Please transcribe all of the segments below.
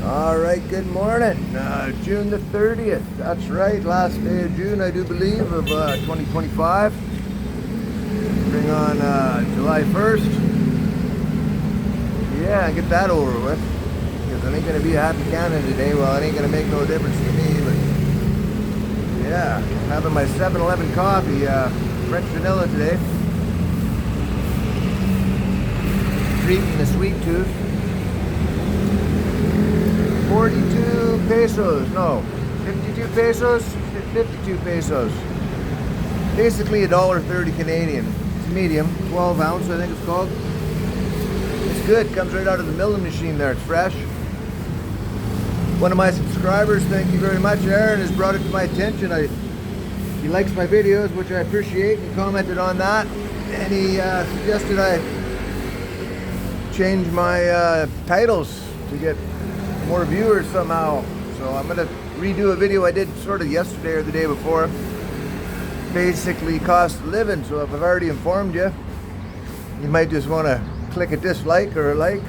All right, good morning. June the 30th. That's right, last day of June, I do believe, of 2025. Bring on July 1st. Yeah, get that over with. Because it ain't going to be a happy Canada Day. Well, it ain't going to make no difference to me, but yeah, having my 7-Eleven coffee, French vanilla today. Treating the sweet tooth. 42 pesos, no, 52 pesos, 52 pesos. Basically $1.30 Canadian. It's medium, 12 ounce I think it's called. It's good, comes right out of the milling machine there, it's fresh. One of my subscribers, thank you very much, Aaron, has brought it to my attention. He likes my videos, which I appreciate. He commented on that, and he suggested I change my titles to get more viewers somehow. So I'm gonna redo a video I did sort of yesterday or the day before. Basically cost of living. So if I've already informed you, you might just want to click a dislike or a like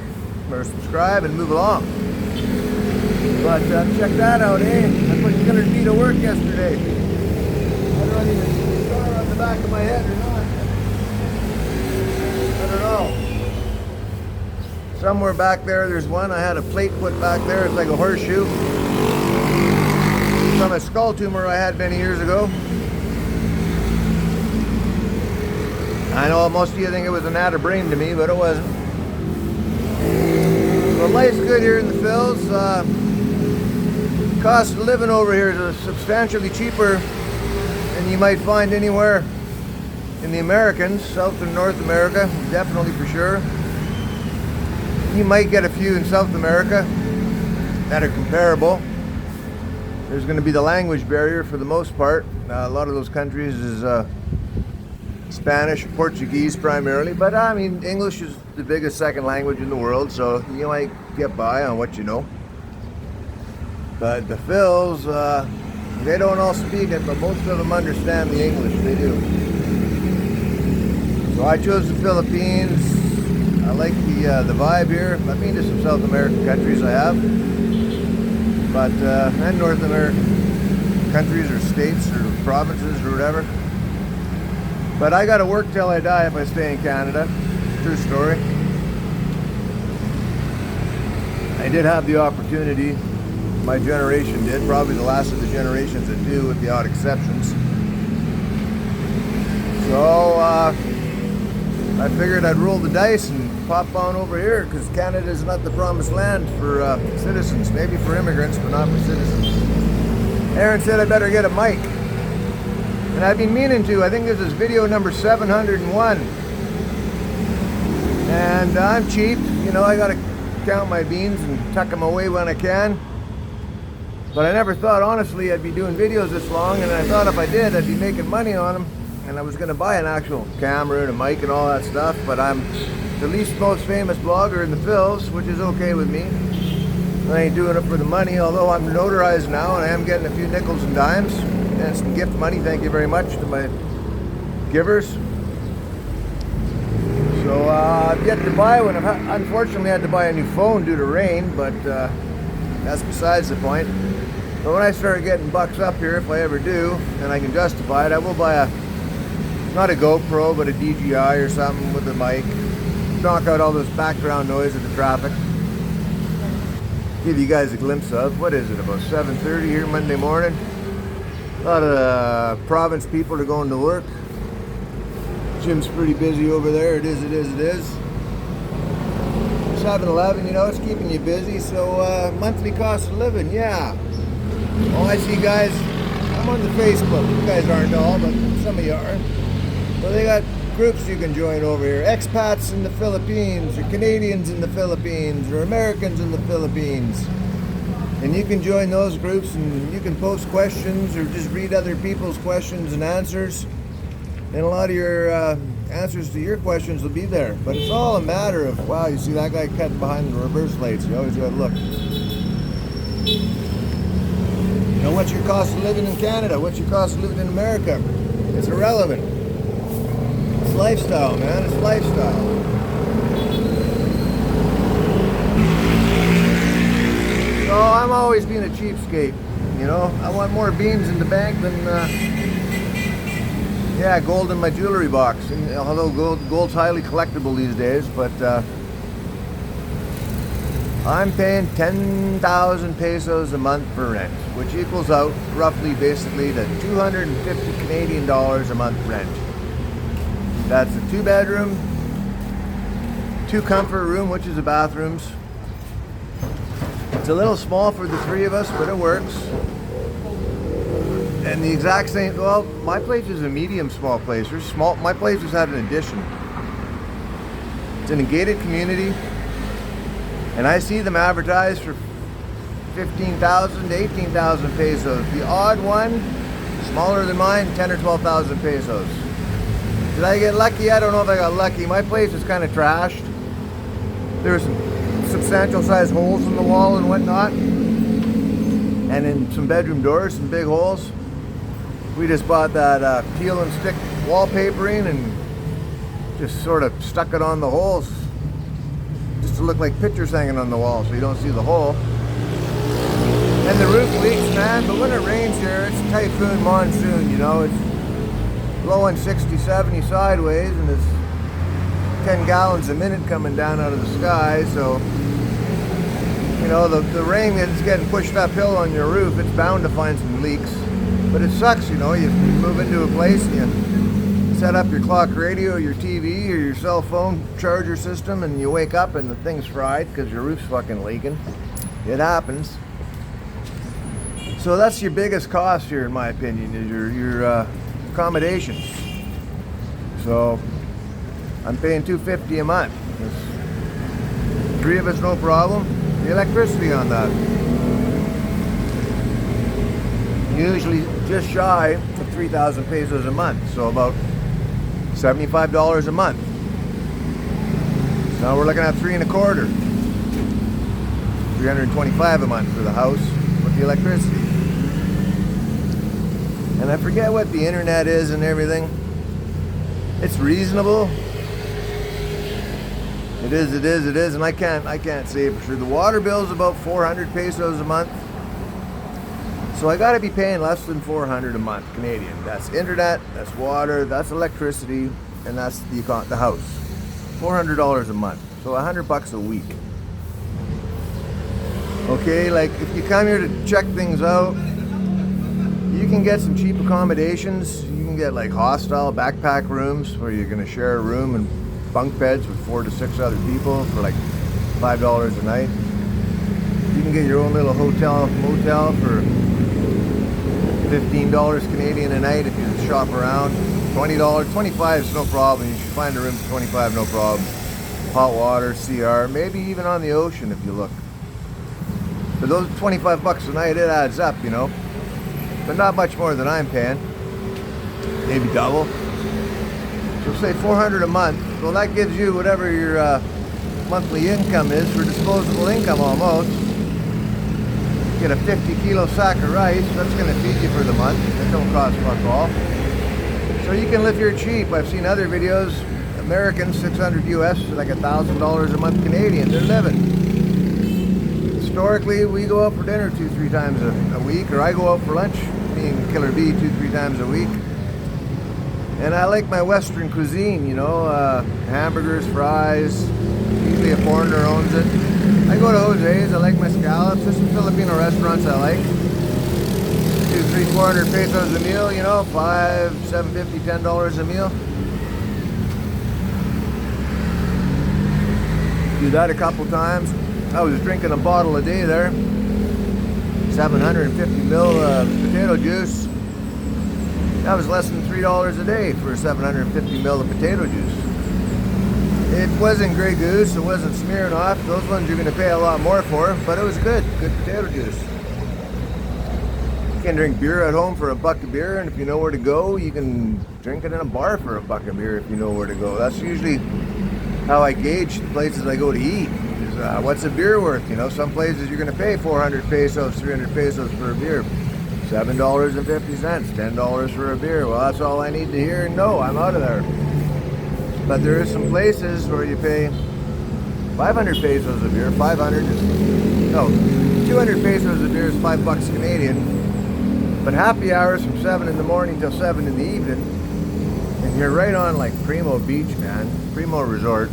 or subscribe and move along. But check that out, eh? I put 200 feet of work yesterday. I don't even see the star on the back of my head or not. I don't know. Somewhere back there's one. I had a plate put back there. It's like a horseshoe. From a skull tumor I had many years ago. I know most of you think it was an add of brain to me, but it wasn't. So life's good here in the Phils. Cost of living over here is substantially cheaper than you might find anywhere in the Americans, South and North America, definitely for sure. You might get a few in South America that are comparable. There's going to be the language barrier for the most part. A lot of those countries is Spanish, Portuguese primarily, but I mean English is the biggest second language in the world, so you might get by on what you know. But the Phils, they don't all speak it, but most of them understand the English. They do. So I chose the Philippines. I like the vibe here. I've been to some South American countries, I have, but and North American countries or states or provinces or whatever. But I got to work till I die if I stay in Canada. True story. I did have the opportunity. My generation did. Probably the last of the generations that do, with the odd exceptions. So I figured I'd roll the dice and pop on over here, because Canada is not the promised land for citizens. Maybe for immigrants, but not for citizens. Aaron said I better get a mic. And I've been meaning to. I think this is video number 701. And I'm cheap. You know, I got to count my beans and tuck them away when I can. But I never thought, honestly, I'd be doing videos this long. And I thought if I did, I'd be making money on them. And I was going to buy an actual camera and a mic and all that stuff. But I'm the least most famous blogger in the Phils, which is okay with me. I ain't doing it for the money, although I'm notarized now and I am getting a few nickels and dimes and some gift money. Thank you very much to my givers. So I've yet to buy one. I've unfortunately had to buy a new phone due to rain, but that's besides the point. But when I start getting bucks up here, if I ever do, and I can justify it, I will buy not a GoPro, but a DJI or something with a mic. Knock out all this background noise of the traffic. Give you guys a glimpse of, what is it, about 7:30 here Monday morning. A lot of province people are going to work. Jim's pretty busy over there. It is. 7-Eleven, you know, it's keeping you busy. So monthly cost of living, yeah. Oh, I see guys, I'm on the Facebook. You guys aren't all, but some of you are. Well, they got groups you can join over here. Expats in the Philippines, or Canadians in the Philippines, or Americans in the Philippines. And you can join those groups and you can post questions or just read other people's questions and answers. And a lot of your answers to your questions will be there. But it's all a matter of, wow, you see that guy cutting behind the reverse lights. You always gotta look. You know, what's your cost of living in Canada? What's your cost of living in America? It's irrelevant. It's lifestyle, man. It's lifestyle. So always been a cheapskate, you know. I want more beans in the bank than, yeah, gold in my jewelry box. And although gold's highly collectible these days, but I'm paying 10,000 pesos a month for rent, which equals out roughly basically to 250 Canadian dollars a month rent. That's a 2-bedroom, 2 comfort room, which is the bathrooms. It's a little small for the 3 of us, but it works. And the exact same, well, my place is a medium small place. There's small, my place just had an addition. It's in a gated community, and I see them advertised for 15,000 to 18,000 pesos. The odd one, smaller than mine, 10 or 12,000 pesos. Did I get lucky? I don't know if I got lucky. My place is kind of trashed. There's some substantial sized holes in the wall and whatnot, and in some bedroom doors, some big holes. We just bought that peel and stick wallpapering and just sort of stuck it on the holes just to look like pictures hanging on the wall so you don't see the hole. And the roof leaks, man, but when it rains here, it's typhoon monsoon, you know. It's blowing 60, 70 sideways, and it's 10 gallons a minute coming down out of the sky. So, you know, the rain that's getting pushed uphill on your roof, it's bound to find some leaks. But it sucks, you know. You move into a place and you set up your clock radio, your TV, or your cell phone charger system, and you wake up and the thing's fried because your roof's fucking leaking. It happens. So that's your biggest cost here, in my opinion, is your accommodations. So I'm paying $250 a month. There's 3 of us, no problem. The electricity on that, usually just shy of 3,000 pesos a month, so about $75 a month. So now we're looking at 3 1/4, 325 a month for the house with the electricity. And I forget what the internet is and everything. It's reasonable. It is, and I can't say for sure. The water bill is about 400 pesos a month. So I gotta be paying less than 400 a month Canadian. That's internet, that's water, that's electricity, and that's the house. $400 a month, so $100 a week. Okay, like if you come here to check things out, you can get some cheap accommodations. You can get like hostel backpack rooms where you're gonna share a room and bunk beds with 4 to 6 other people for like $5 a night. You can get your own little motel for $15 Canadian a night if you shop around. $20, $25 is no problem. You should find a room for $25, no problem. Hot water, CR, maybe even on the ocean if you look. But those $25 a night, it adds up, you know. But not much more than I'm paying. Maybe double. So say 400 a month. Well, that gives you whatever your monthly income is for disposable income almost. Get a 50-kilo sack of rice, that's going to feed you for the month. That don't cost fuck all. So you can live here cheap. I've seen other videos, Americans, 600 US, like $1,000 a month Canadian, they're living. Historically, we go out for dinner 2-3 times a week, or I go out for lunch, me and Killer B, 2-3 times a week. And I like my Western cuisine, you know, hamburgers, fries, usually a foreigner owns it. I go to Jose's, I like my scallops. There's some Filipino restaurants I like. 200, 300, 400 pesos a meal, you know, $5, $7.50, $10 a meal. Do that a couple times. I was drinking a bottle a day there. 750 ml potato juice. That was less than $3 a day for 750 ml of potato juice. It wasn't Grey Goose, it wasn't Smirnoff. Those ones you're going to pay a lot more for, but it was good potato juice. You can drink beer at home for $1 a beer, and if you know where to go, you can drink it in a bar for $1 a beer if you know where to go. That's usually how I gauge the places I go to eat. Is, what's a beer worth? You know, some places you're going to pay 400 pesos, 300 pesos for a beer. $7.50, $10 for a beer. Well, that's all I need to hear and know. I'm out of there. But there is some places where you pay 500 pesos a beer. 500 is, no, 200 pesos a beer is $5 Canadian. But happy hours from 7 in the morning till 7 in the evening. And you're right on like Primo Beach, man. Primo Resort.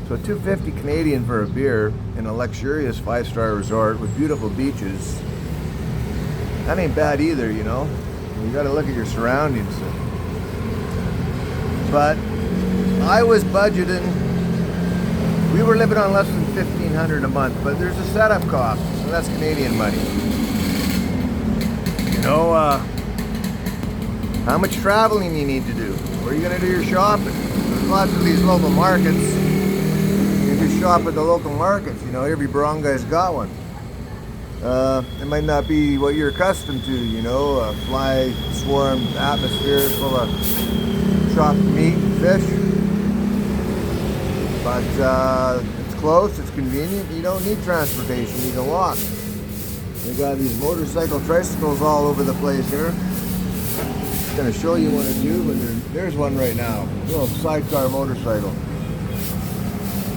So $2.50 Canadian for a beer in a luxurious 5-star resort with beautiful beaches. That ain't bad either, you know. You gotta look at your surroundings. But I was budgeting. We were living on less than $1,500 a month, but there's a setup cost, so that's Canadian money. You know, how much traveling you need to do. Where are you gonna do your shopping? There's lots of these local markets. You can just shop at the local markets. You know, every barangay's got one. It might not be what you're accustomed to, you know, a fly swarmed atmosphere full of chopped meat and fish. But it's close, it's convenient, you don't need transportation, you can walk. They got these motorcycle tricycles all over the place here. I'm going to show you one or two, but there's one right now. A little sidecar motorcycle.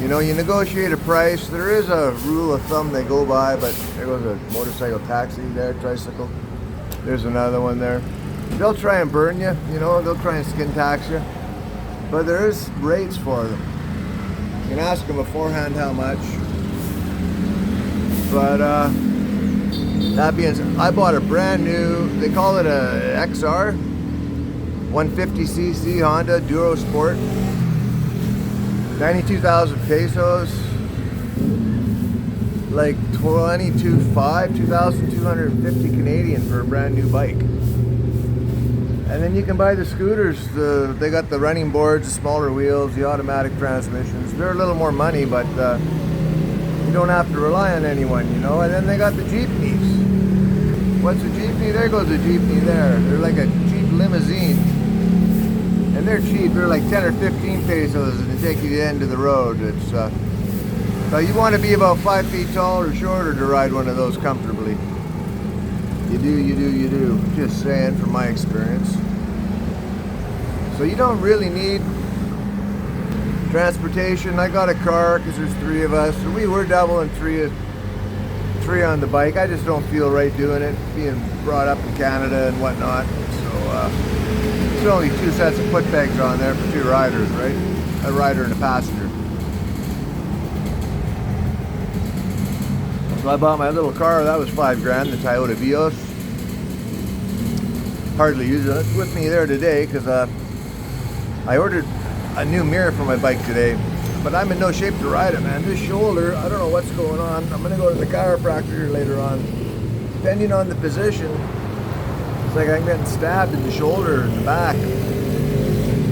You know, you negotiate a price. There is a rule of thumb they go by, but there goes a motorcycle taxi there, tricycle. There's another one there. They'll try and burn you, you know, they'll try and skin tax you. But there is rates for them. You can ask them beforehand how much. But that being said, I bought a brand new, they call it a XR, 150cc Honda Duro Sport. 92,000 pesos, like 2,250 Canadian for a brand new bike. And then you can buy the scooters. They got the running boards, the smaller wheels, the automatic transmissions. They're a little more money, but you don't have to rely on anyone, you know. And then they got the jeepneys. What's a jeepney? There goes a jeepney there. They're like a Jeep limousine. And they're cheap. They're like 10 or 15 pesos, and they take you to the end of the road. It's so you want to be about 5 feet tall or shorter to ride one of those comfortably. You do. Just saying from my experience. So you don't really need transportation. I got a car because there's 3 of us. So we were doubling three on the bike. I just don't feel right doing it, being brought up in Canada and whatnot. So there's only 2 sets of foot pegs on there for 2 riders, right? A rider and a passenger. So I bought my little car. That was $5,000, the Toyota Vios. Hardly use it. It's with me there today because I ordered a new mirror for my bike today, but I'm in no shape to ride it, man. This shoulder, I don't know what's going on. I'm gonna go to the chiropractor later on. Depending on the position, it's like I'm getting stabbed in the shoulder and the back.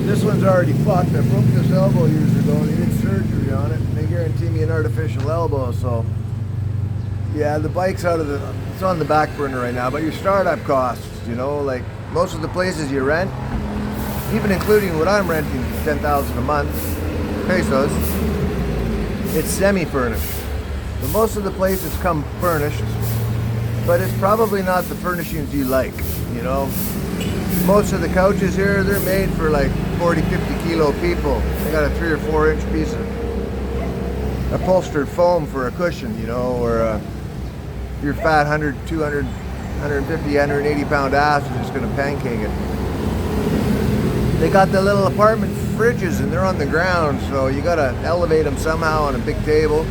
This one's already fucked. I broke this elbow years ago. They did surgery on it, and they guarantee me an artificial elbow. So yeah, the bike's it's on the back burner right now. But your startup costs, you know, like most of the places you rent, even including what I'm renting, 10,000 a month, pesos, it's semi-furnished. So most of the places come furnished, but it's probably not the furnishings you like, you know. Most of the couches here, they're made for like 40, 50 kilo people. They got a 3 or 4 inch piece of upholstered foam for a cushion, you know, or if you're fat 100, 200, 150, 180 pound ass is just gonna pancake it. They got the little apartment fridges and they're on the ground, so you gotta elevate them somehow on a big table.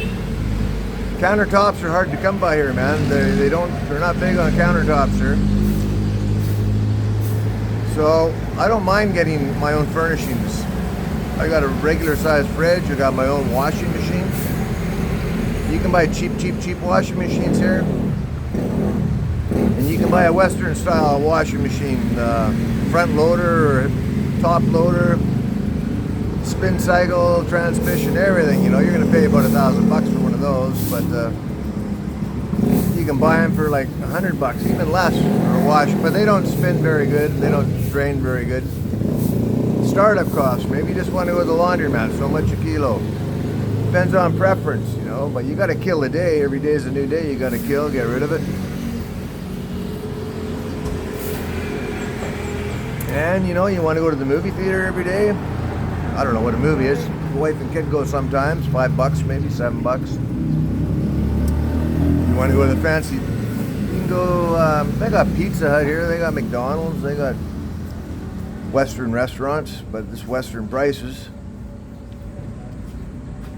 Countertops are hard to come by here, man. They're not big on countertops here. So I don't mind getting my own furnishings. I got a regular sized fridge. I got my own washing machine. You can buy cheap washing machines here. And you can buy a Western style washing machine, front loader or top loader, spin cycle, transmission, everything. You know, you're gonna pay about $1,000 for one of those, but you can buy them for like $100, even less for a wash. But they don't spin very good. They don't drain very good. Startup cost. Maybe you just want to go to the laundromat. So much a kilo. Depends on preference, you know. But you got to kill a day. Every day is a new day. You got to kill, get rid of it. And you know, you want to go to the movie theater every day. I don't know what a movie is. The wife and kid go sometimes. $5, maybe $7. you want to go to the fancy, you can go, they got Pizza Hut here, they got McDonald's, they got Western restaurants, but it's Western prices.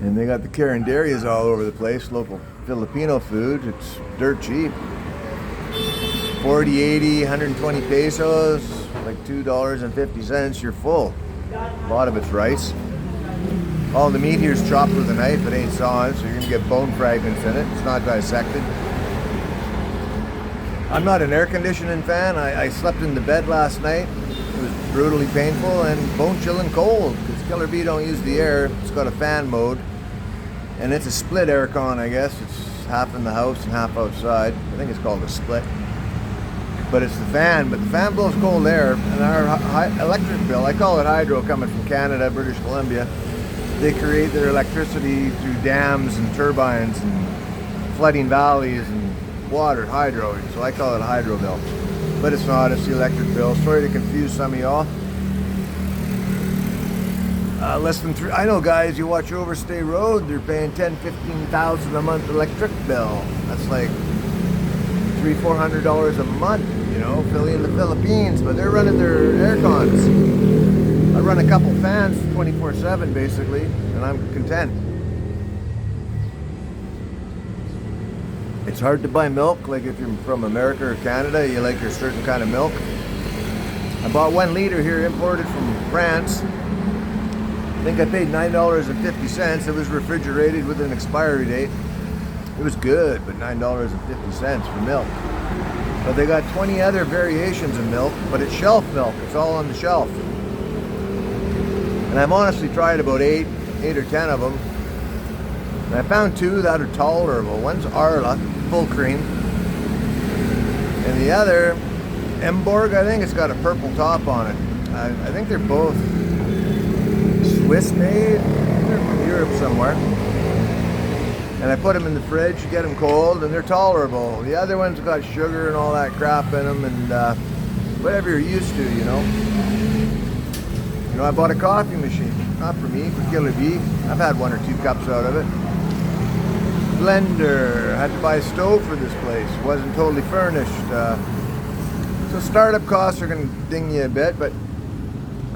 And they got the carinderias all over the place, local Filipino food. It's dirt cheap. 40, 80, 120 pesos, like $2.50, you're full. A lot of it's rice. All the meat here is chopped with a knife, it ain't sawed, so you're gonna get bone fragments in it. It's not dissected. I'm not an air conditioning fan. I slept in the bed last night. It was brutally painful and bone chilling cold because Killer Bee don't use the air. It's got a fan mode, and it's a split aircon, I guess. It's half in the house and half outside. I think it's called a split. But it's the fan, but the fan blows cold air, and our electric bill, I call it hydro, coming from Canada, British Columbia. They create their electricity through dams and turbines and flooding valleys and water, hydro, so I call it a hydro bill. But it's not, it's the electric bill. Sorry to confuse some of y'all. Less than three, I know guys, you watch Overstay Road, they're paying $10,000-15,000 a month electric bill. That's like $300-400 a month, you know, Philly in the Philippines, but they're running their air cons. I run a couple fans 24/7 basically, and I'm content. It's hard to buy milk, like if you're from America or Canada, you like your certain kind of milk. I bought 1 liter here, imported from France. I think I paid $9.50. It was refrigerated with an expiry date. It was good, but $9.50 for milk. But they got 20 other variations of milk, but it's shelf milk. It's all on the shelf. And I've honestly tried about 8 or 10 of them. And I found 2 that are tolerable. One's Arla, full cream. And the other, Emborg, I think it's got a purple top on it. I think they're both Swiss made. They're from Europe somewhere. And I put them in the fridge, get them cold, and they're tolerable. The other ones got sugar and all that crap in them, and whatever you're used to, you know. You know, I bought a coffee machine, not for me, for Killer Bee. I've had 1 or 2 cups out of it. Blender, I had to buy a stove for this place. Wasn't totally furnished. So startup costs are gonna ding you a bit, but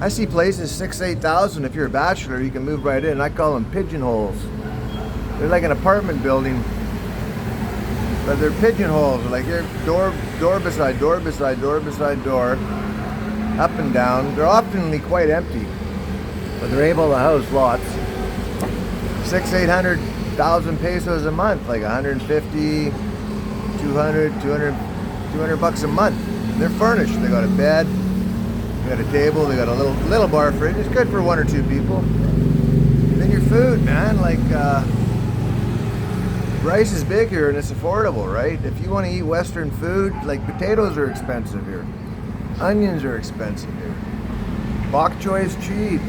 I see places 6,000-8,000. If you're a bachelor, you can move right in. I call them pigeonholes. They're like an apartment building, but they're pigeonholes. Like you're door beside door beside door beside door, up and down. They're often quite empty, but they're able to house lots. 600,000-800,000 pesos a month, like 150, 200 bucks a month. And they're furnished. They got a bed, they got a table, they got a little bar fridge. It's good for 1 or 2 people. And then your food, man, like. Rice is big here and it's affordable, right? If you want to eat Western food, like potatoes are expensive here. Onions are expensive here. Bok choy is cheap.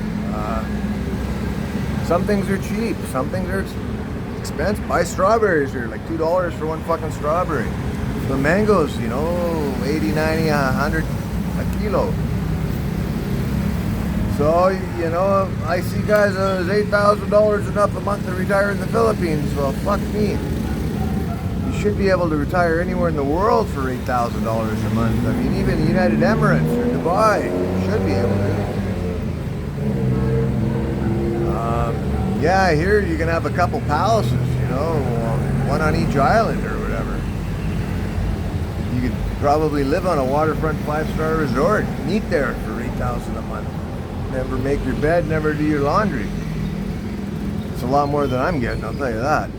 Some things are cheap. Some things are expensive. Buy strawberries here, like $2 for 1 fucking strawberry. The mangoes, you know, 80, 90, 100 a kilo. So, you know, I see guys, is $8,000 enough a month to retire in the Philippines? Well, fuck me. You should be able to retire anywhere in the world for $8,000 a month. I mean, even United Emirates or Dubai, you should be able to. Yeah, I hear you can have a couple palaces, you know, 1 on each island or whatever. You could probably live on a waterfront 5-star resort and eat there for $8,000 a month. Never make your bed, never do your laundry. It's a lot more than I'm getting, I'll tell you that.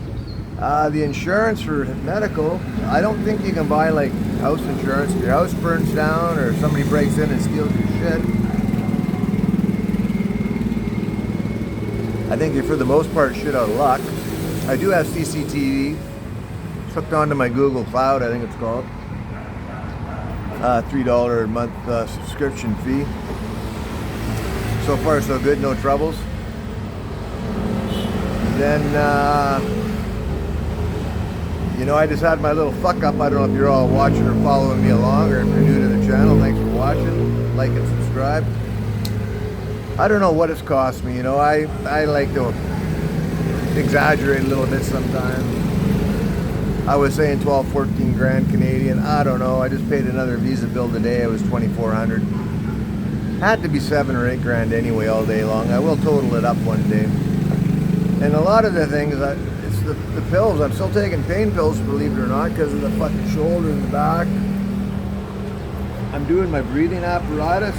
The insurance for medical, I don't think you can buy like house insurance. If your house burns down or somebody breaks in and steals your shit, I think you're for the most part shit out of luck. I do have CCTV. It's hooked onto my Google Cloud, I think it's called. $3 a month subscription fee. So far so good, no troubles. Then, you know, I just had my little fuck up. I don't know if you're all watching or following me along, or if you're new to the channel, thanks for watching. Like and subscribe. I don't know what it's cost me, you know, I like to exaggerate a little bit sometimes. I was saying 12, 14 grand Canadian. I don't know. I just paid another Visa bill today. It was 2,400. Had to be 7 or 8 grand anyway all day long. I will total it up one day. And a lot of the things, it's the pills. I'm still taking pain pills, believe it or not, because of the fucking shoulder and the back. I'm doing my breathing apparatus.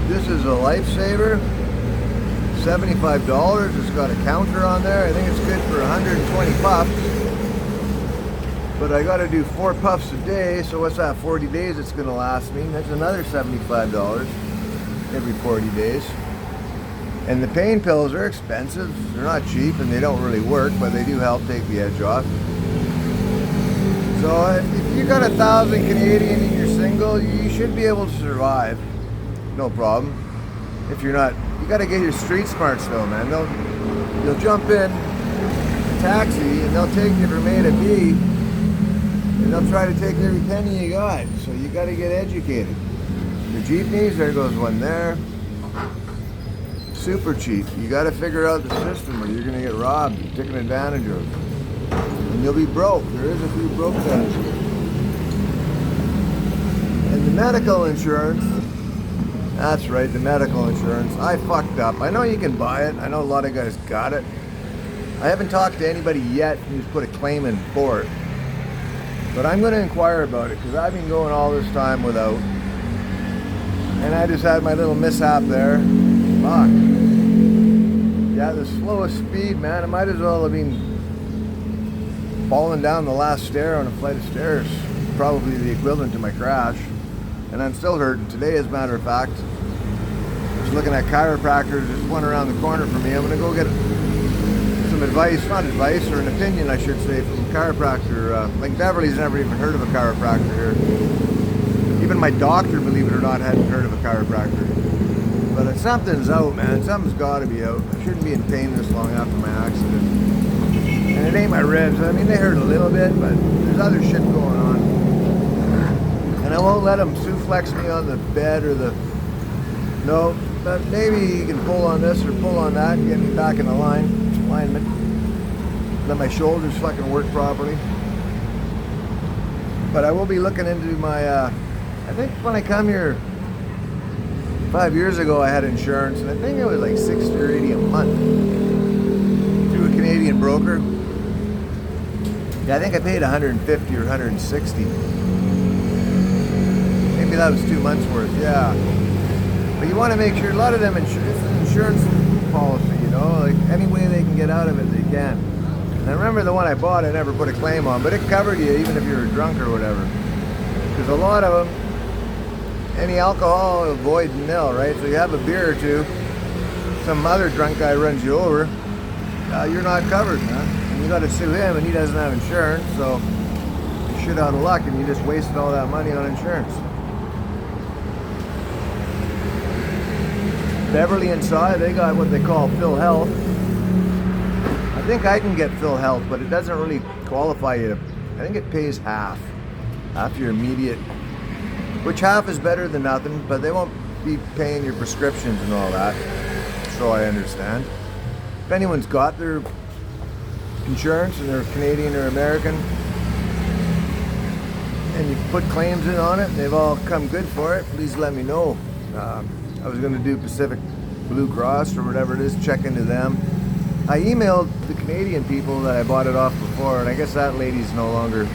This is a lifesaver. $75. It's got a counter on there. I think it's good for 120 puffs. But I got to do 4 puffs a day. So what's that? 40 days it's going to last me. That's another $75 every 40 days. And the pain pills are expensive. They're not cheap and they don't really work, but they do help take the edge off. So if you got 1,000 Canadian and you're single, you should be able to survive. No problem. If you're not, you got to get your street smarts though, man. You'll jump in a taxi and they'll take you from A to B, and they'll try to take every penny you got. So you got to get educated. The jeepneys, there goes one there. Super cheap. You got to figure out the system or you're going to get robbed, taken advantage of. And you'll be broke. There is a few broke guys here. And the medical insurance, that's right, the medical insurance. I fucked up. I know you can buy it. I know a lot of guys got it. I haven't talked to anybody yet who's put a claim in for it. But I'm going to inquire about it because I've been going all this time without. And I just had my little mishap there. Fuck. Yeah, the slowest speed, man. I might as well have been falling down the last stair on a flight of stairs. Probably the equivalent to my crash. And I'm still hurting today, as a matter of fact. Just looking at chiropractors, there's one around the corner from me. I'm gonna go get some advice, not advice, or an opinion I should say, from a chiropractor. Like Beverly's never even heard of a chiropractor here. Even my doctor, believe it or not, hadn't heard of a chiropractor. But something's out, man. Something's gotta be out. I shouldn't be in pain this long after my accident. And it ain't my ribs. I mean, they hurt a little bit, but there's other shit going on. And I won't let them suplex me on the bed or the... No, but maybe you can pull on this or pull on that and get me back in the alignment. Let my shoulders fucking work properly. But I will be looking into my... I think when I come here 5 years ago, I had insurance, and I think it was like $60 or $80 a month through a Canadian broker. Yeah, I think I paid $150 or $160. Maybe that was 2 months worth, yeah. But you want to make sure, a lot of them, it's an insurance policy, you know, like any way they can get out of it, they can. And I remember the one I bought, I never put a claim on, but it covered you even if you were drunk or whatever. Because a lot of them, any alcohol, avoid nil, right? So you have a beer or two, some other drunk guy runs you over, you're not covered, man. And you got to sue him, and he doesn't have insurance, so you're shit out of luck, and you just wasted all that money on insurance. Beverly inside, they got what they call Phil Health. I think I can get Phil Health, but it doesn't really qualify you to, I think it pays half your immediate, which half is better than nothing, but they won't be paying your prescriptions and all that, so I understand. If anyone's got their insurance and they're Canadian or American, and you put claims in on it and they've all come good for it, please let me know. I was going to do Pacific Blue Cross or whatever it is, check into them. I emailed the Canadian people that I bought it off before, and I guess that lady's no longer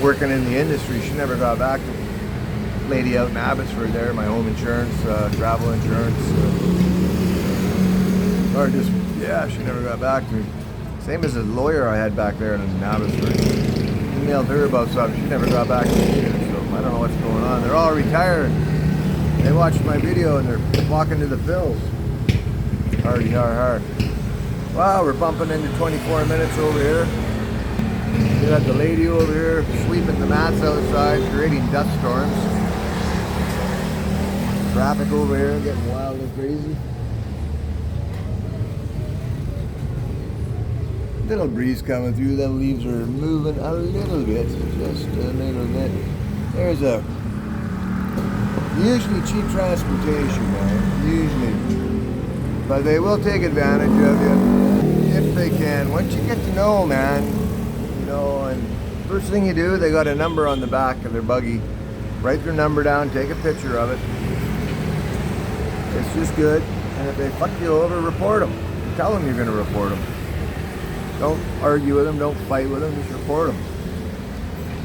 working in the industry. She never got back to me. Lady out in Abbotsford there, my home insurance, travel insurance. Or just, yeah, she never got back to me. Same as the lawyer I had back there in Abbotsford. Emailed her about something, she never got back to me either, so I don't know what's going on. They're all retired. They watched my video and they're walking to the fills. Hardy har. Wow, we're bumping into 24 minutes over here. We got the lady over here sweeping the mats outside, creating dust storms. Traffic over here getting wild and crazy. Little breeze coming through, the leaves are moving a little bit, just a little bit. There's a usually cheap transportation, man, usually. But they will take advantage of you if they can. Once you get to know, man, know, and first thing you do, they got a number on the back of their buggy. Write their number down, take a picture of it. It's just good. And if they fuck you over, report them. Tell them you're going to report them. Don't argue with them, don't fight with them, just report them.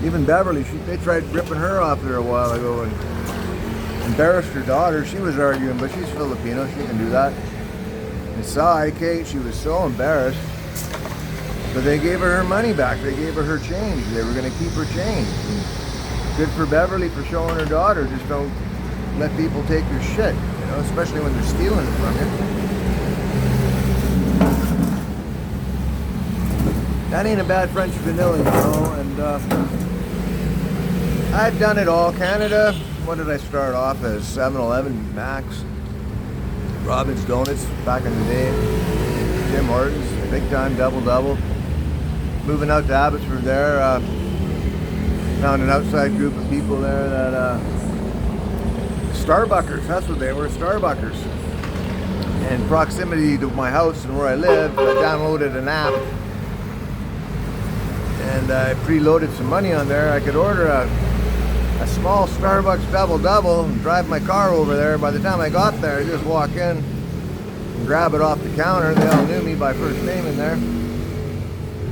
Even Beverly, they tried ripping her off there a while ago and embarrassed her daughter. She was arguing, but she's Filipino, she can do that. And Sai, Kate, she was so embarrassed. But they gave her her money back. They gave her change. They were going to keep her change. And good for Beverly for showing her daughter. Just don't let people take your shit, you know, especially when they're stealing it from you. That ain't a bad French vanilla, you know. And I've done it all. Canada, what did I start off as? 7-Eleven, Max, Robin's Donuts back in the day, Tim Hortons, big time double. Moving out to Abbotsford there, found an outside group of people there that, Starbuckers, that's what they were, Starbuckers. In proximity to my house and where I live, I downloaded an app and I preloaded some money on there. I could order a small Starbucks double and drive my car over there. By the time I got there, I just walk in and grab it off the counter. They all knew me by first name in there.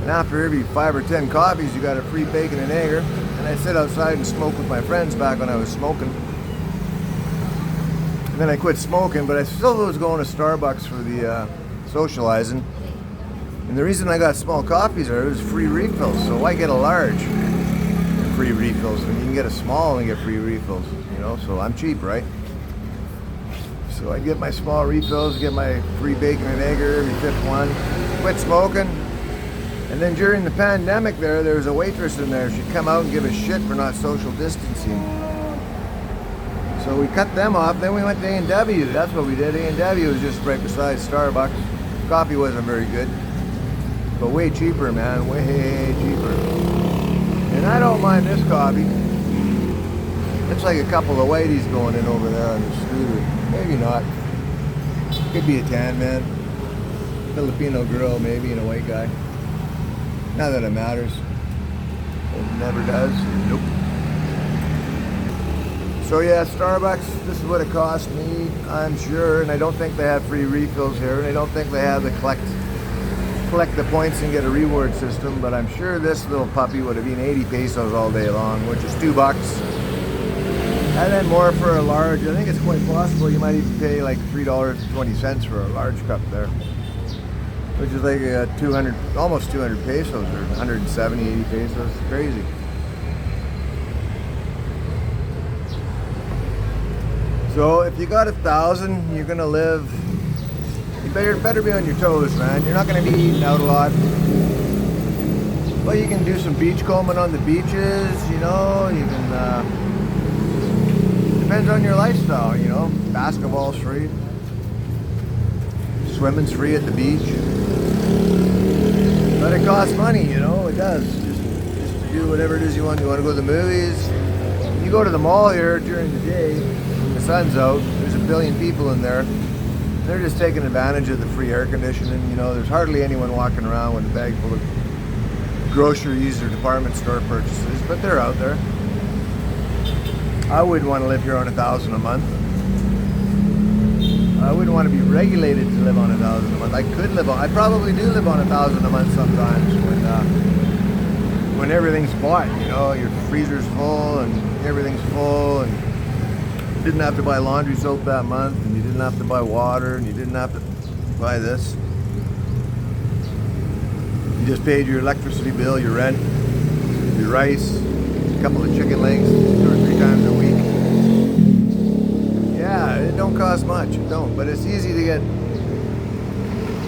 And after every 5 or 10 coffees, you got a free bacon and egg. And I sit outside and smoke with my friends back when I was smoking. And then I quit smoking, but I still was going to Starbucks for the socializing. And the reason I got small coffees there was free refills. So why get a large and free refills when you can get a small and get free refills? You know, so I'm cheap, right? So I get my small refills, get my free bacon and egg every 5th one. Quit smoking. And then during the pandemic there was a waitress in there. She'd come out and give us shit for not social distancing. So we cut them off. Then we went to A&W. That's what we did. A&W was just right beside Starbucks. Coffee wasn't very good, but way cheaper, man. Way cheaper. And I don't mind this coffee. It's like a couple of whiteys going in over there on the scooter. Maybe not. Could be a tan man. Filipino girl, maybe, and a white guy. Not that it matters. It never does. Nope. So yeah, Starbucks, this is what it cost me, I'm sure. And I don't think they have free refills here. And I don't think they have the collect the points and get a reward system. But I'm sure this little puppy would have been 80 pesos all day long, which is $2. And then more for a large. I think it's quite possible you might even pay like $3.20 for a large cup there. Which is like 200, almost 200 pesos, or 170, 80 pesos. It's crazy. So if you got 1,000, you're gonna live. You better be on your toes, man. You're not gonna be eating out a lot. But you can do some beach combing on the beaches. You know, you can. Depends on your lifestyle. You know, basketball's free. Swimming's free at the beach. But it costs money, you know, it does. Just to do whatever it is you want. You want to go to the movies. You go to the mall here during the day, when the sun's out, there's a billion people in there. They're just taking advantage of the free air conditioning. You know, there's hardly anyone walking around with a bag full of groceries or department store purchases, but they're out there. I wouldn't want to live here on 1,000 a month. I wouldn't want to be regulated to live on 1,000 a month. I could live on, I probably do live on 1,000 a month sometimes when everything's bought, you know, your freezer's full and everything's full, and you didn't have to buy laundry soap that month, and you didn't have to buy water, and you didn't have to buy this. You just paid your electricity bill, your rent, your rice, a couple of chicken legs 2 or 3 times a week. Yeah, it don't cost much, it don't, but it's easy to get,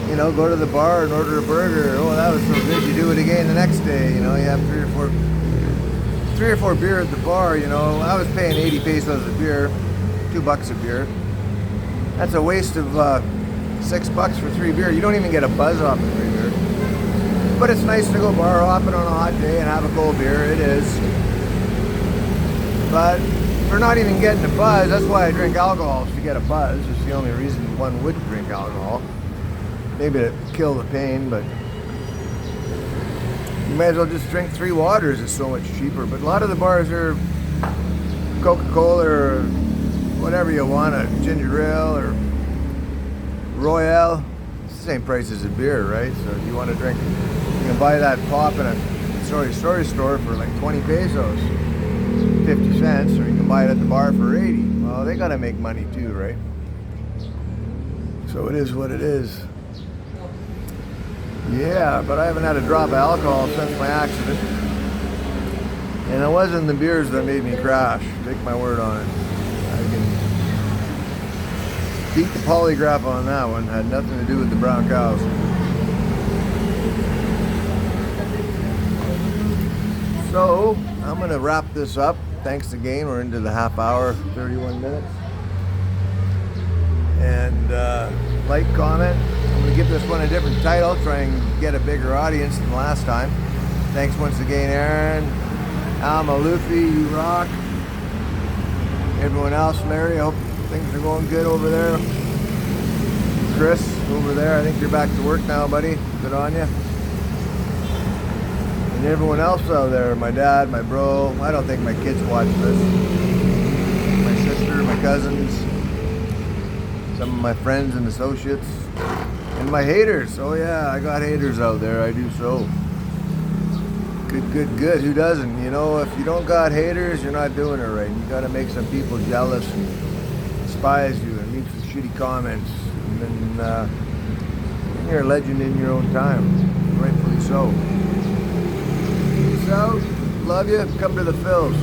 you know, go to the bar and order a burger. Oh, that was so good, you do it again the next day, you know, you have 3 or 4 beer at the bar, you know. I was paying 80 pesos a beer, $2 a beer. That's a waste of $6 for 3 beer. You don't even get a buzz off of 3 beer. But it's nice to go bar hopping on a hot day and have a cold beer, it is. But for not even getting a buzz, that's why I drink alcohol, is to get a buzz. It's the only reason one would drink alcohol. Maybe to kill the pain, but You might as well just drink 3 waters. It's so much cheaper. But a lot of the bars are Coca-Cola or whatever you want, a ginger ale or Royale. It's the same price as a beer, right? So if you want to drink, you can buy that pop in a story store for like 20 pesos, 50 cents, or you can buy it at the bar for 80. Well, they gotta make money too, right? So it is what it is. Yeah, but I haven't had a drop of alcohol since my accident. And it wasn't the beers that made me crash. Take my word on it. I can beat the polygraph on that one. Had nothing to do with the brown cows. So, I'm going to wrap this up. Thanks again. We're into the half hour, 31 minutes. And like, comment. I'm going to give this one a different title. Try and get a bigger audience than last time. Thanks once again, Aaron. Alma, Luffy, you rock. Everyone else, Larry, I hope things are going good over there. Chris, over there, I think you're back to work now, buddy. Good on you. And everyone else out there, my dad, my bro. I don't think my kids watch this. My sister, my cousins, some of my friends and associates, and my haters. Oh yeah, I got haters out there, I do so. Good. Who doesn't? You know, if you don't got haters, you're not doing it right. You got to make some people jealous and despise you and leave some shitty comments. And then you're a legend in your own time. Rightfully so. Peace out. Love you. Come to the Phils.